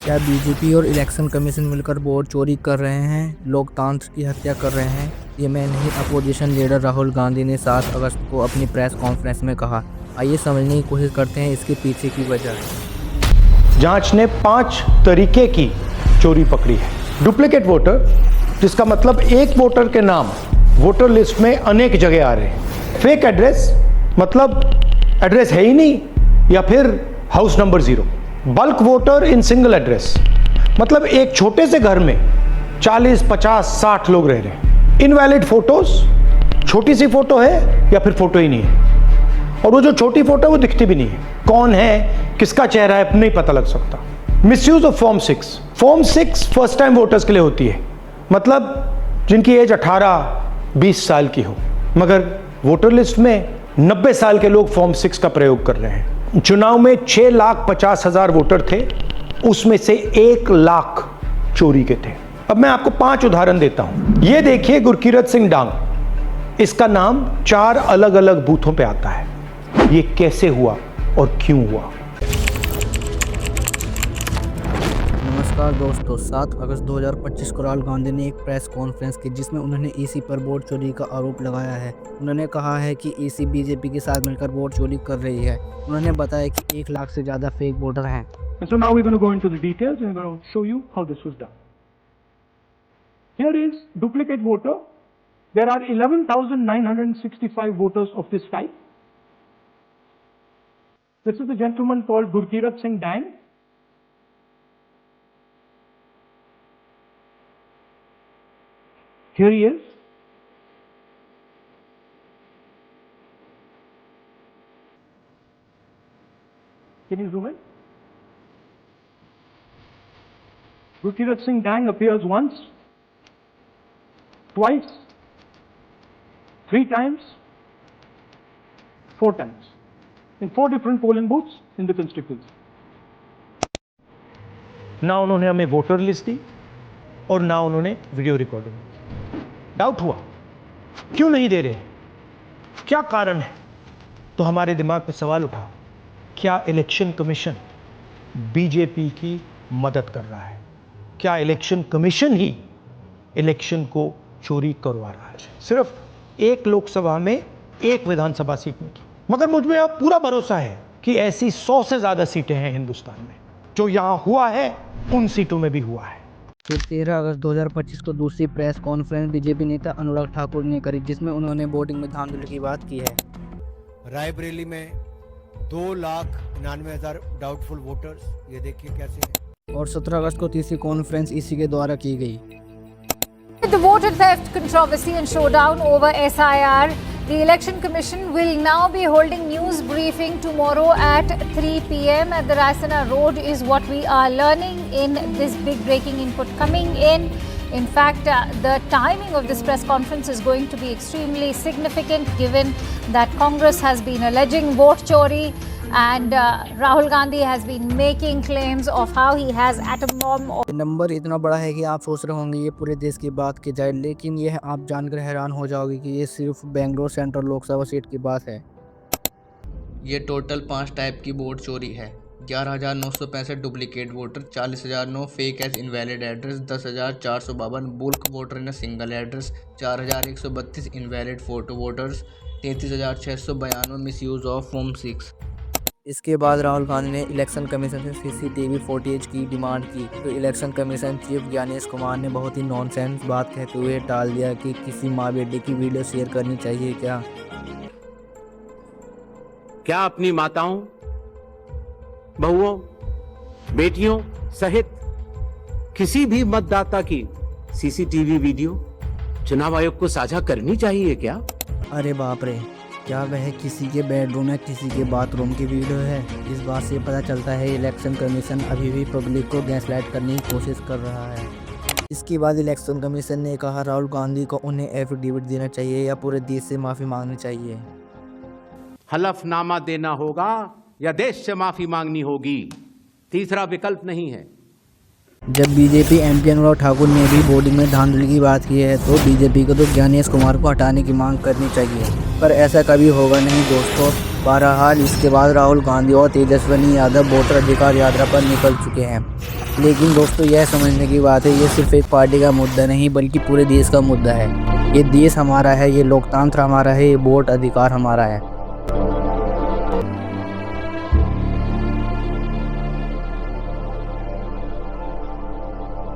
क्या बीजेपी और election commission मिलकर वोट चोरी कर रहे हैं, लोकतंत्र की हत्या कर रहे हैं? ये मैं नहीं, अपोजिशन लीडर राहुल गांधी ने 7 अगस्त को अपनी प्रेस कॉन्फ्रेंस में कहा। आइए समझने की कोशिश करते हैं इसके पीछे की वजह। जांच ने 5 तरीके की चोरी पकड़ी है। डुप्लीकेट वोटर, जिसका मतलब एक वोटर के नाम वोटर लिस्ट में अनेक जगह आ रहे हैं। फेक एड्रेस, मतलब एड्रेस है ही नहीं या फिर house number 0। Bulk voter in single address, मतलब एक छोटे से घर में 40, 50, 60 लोग रह रहे हैं। इनवैलिड फोटोज, छोटी सी फोटो है या फिर फोटो ही नहीं है, और वो जो छोटी फोटो है वो दिखती भी नहीं है। कौन है, किसका चेहरा है, नहीं पता लग सकता। Misuse of form 6। Form 6 first time voters के लिए होती है, मतलब जिनकी एज 18-20 साल की हो, मगर वोटर लिस्ट में 90 साल के लोग फॉर्म 6 का प्रयोग कर रहे हैं। चुनाव में 6,50,000 वोटर थे, उसमें से 1 लाख चोरी के थे। अब मैं आपको 5 उदाहरण देता हूं। ये देखिए गुरकीरत सिंह डांग, इसका नाम 4 अलग अलग बूथों पे आता है। ये कैसे हुआ और क्यों हुआ? नमस्कार दोस्तों, 7 अगस्त 2025 को राहुल गांधी ने एक प्रेस कॉन्फ्रेंस की जिसमें उन्होंने ईसी पर वोट चोरी का आरोप लगाया है। उन्होंने कहा है कि ईसी बीजेपी के साथ मिलकर वोट चोरी कर रही है। उन्होंने बताया कि 1 लाख से ज़्यादा फेक वोटर हैं। So now we're going to go into the details and we're going to show you how this was done. Here is duplicate voter. There are 11,965 voters of this type. This is a gentleman called Gurkirat Singh Dang. Here he is. Can you zoom in? Gurkirat Singh Dang appears once, twice, 3 times, 4 times, in 4 different polling booths in the constituency. ना उन्होंने हमें voter list दी और ना उन्होंने video recording. Doubt हुआ, क्यों नहीं दे रहे, क्या कारण है? तो हमारे दिमाग में सवाल उठा, क्या इलेक्शन कमीशन बीजेपी की मदद कर रहा है? क्या इलेक्शन कमीशन ही इलेक्शन को चोरी करवा रहा है? सिर्फ 1 लोकसभा में 1 विधानसभा सीट में की, मगर मुझ में अब पूरा भरोसा है कि ऐसी 100 से ज़्यादा सीटें हैं हिंदुस्तान में। जो यहाँ हुआ है उन सीटों में भी हुआ है। फिर 13 अगस्त 2025 को दूसरी प्रेस कॉन्फ्रेंस बीजेपी नेता अनुराग ठाकुर ने करी जिसमें उन्होंने वोटिंग में धांधली की बात की है। रायबरेली में 2,99,000 डाउटफुल वोटर्स, ये देखिए कैसे है। और 17 अगस्त को तीसरी कॉन्फ्रेंस इसी के द्वारा की गई। The voter theft controversy and showdown over SIR, the Election Commission will now be holding news briefing tomorrow at 3 p.m. at the Raisina Road is what we are learning in this big breaking input coming in. In fact, the timing of this press conference is going to be extremely significant given that Congress has been alleging vote chori and Rahul Gandhi has been making claims of how he has atom bomb. Number इतना बड़ा है कि आप सोच रहे होंगे ये पूरे देश की बात की जाए, लेकिन यह आप जानकर हैरान हो जाओगे कि ये सिर्फ बेंगलोर सेंट्रल लोकसभा सीट की बात है। ये टोटल 5 टाइप की वोट चोरी है। 11,965 duplicate voter, 40,009 fake as invalid address, 10,452 bulk voter in single address, 4,132 invalid photo voters, 33,692 misuse of form 6। इसके बाद राहुल गांधी ने इलेक्शन कमीशन से CCTV फुटेज की डिमांड की, तो election commission chief Gyanesh Kumar ने बहुत ही नॉनसेंस बात कहते हुए टाल दिया कि किसी माँ बेटे की वीडियो शेयर करनी चाहिए क्या अपनी माताओं, बहुओं, बेटियों सहित किसी भी मतदाता की CCTV वीडियो चुनाव आयोग को साझा करनी चाहिए क्या? अरे बाप रे, क्या वह किसी के बेडरूम या किसी के बाथरूम की वीडियो है? इस बात से पता चलता है इलेक्शन कमीशन अभी भी पब्लिक को गैसलाइट करने की कोशिश कर रहा है। इसके बाद इलेक्शन कमीशन ने कहा राहुल गांधी को उन्हें एफिडेविट देना चाहिए या पूरे देश से माफ़ी मांगनी चाहिए। हलफनामा देना होगा या देश से माफी मांगनी होगी, तीसरा विकल्प नहीं है। जब बीजेपी MP अनुराग ठाकुर ने भी वोटिंग में धांधली की बात की है तो बीजेपी को तो ज्ञानेश कुमार को हटाने की मांग करनी चाहिए, पर ऐसा कभी होगा नहीं दोस्तों। बहरहाल इसके बाद राहुल गांधी और तेजस्वी यादव वोटर अधिकार यात्रा पर निकल चुके हैं। लेकिन दोस्तों यह समझने की बात है, ये सिर्फ एक पार्टी का मुद्दा नहीं बल्कि पूरे देश का मुद्दा है। ये देश हमारा है, ये लोकतंत्र हमारा है, ये वोट अधिकार हमारा है।